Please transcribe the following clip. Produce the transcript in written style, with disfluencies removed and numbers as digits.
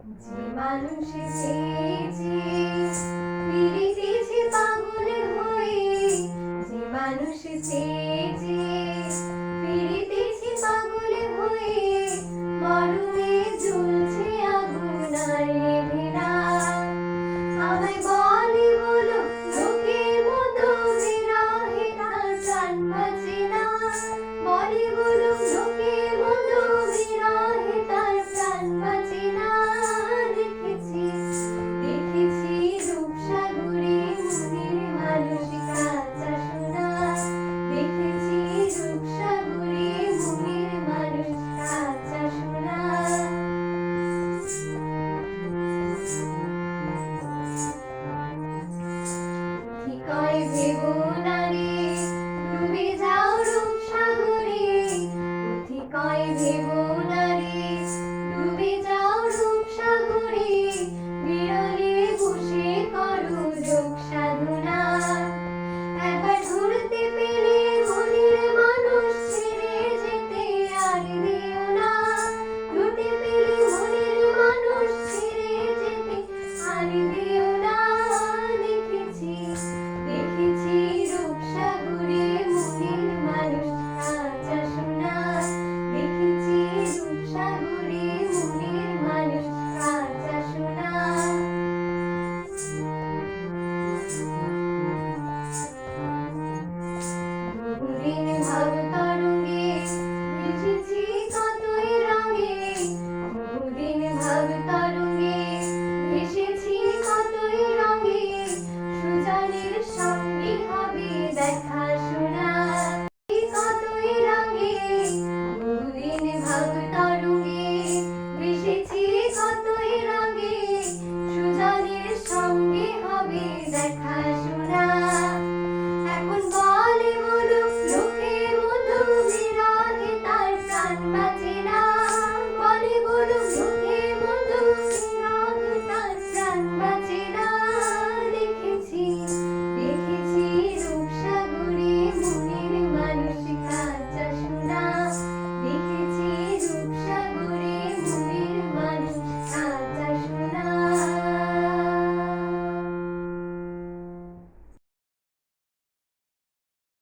যে মানুষ চেয়েছে ফিরিতেছে পাগল হয়ে, যে মানুষ চেয়েছে ফিরিতেছে পাগল হয়ে, মরমে জ্বলছে আগুন আর নেভে না। আমায় বলে বলো লোকের মতো বিরহে তার প্রাণ বাঁচে না, বলে বলো লোকের মতো বিরহে তার প্রাণ বাঁচে না। দেখেছি দেখেছি রূপসাগরে মনের মানুষ কাঁচা সোনা, দেখেছি রূপসাগরে মনের মানুষ কাঁচা সোনা। কয় ভেবো না রে ডুবে যাও রূপসাগরে, পুঁথি কয় ভেবো না রে ডুবে যাও রূপসাগরে, বিরলে বসে করো যোগ সাধনা। একবার ধরতে পেলে মনের মানুষ ছেড়ে যেতে আর দিও না, ধরতে পেলে মনের মানুষ ছেড়ে যেতে আর দিও না। দেখেছি দেখেছি রূপসাগরে মনের মানুষ কাঁচা সোনা, দেখেছি রূপসাগরে মনের মানুষ কাঁচা সোনা। বহুদিন ভাব তরঙ্গে ভেসেছি কতই রঙে, বহুদিন ভাব তরঙ্গে ভেসেছি কতই রঙে, সুজনের সঙ্গে হবে দেখা শোনা। কতই রঙে বহুদিন ভাব তরঙ্গে ভেসেছি কতই রঙে, সুজনের সঙ্গে হবে দেখা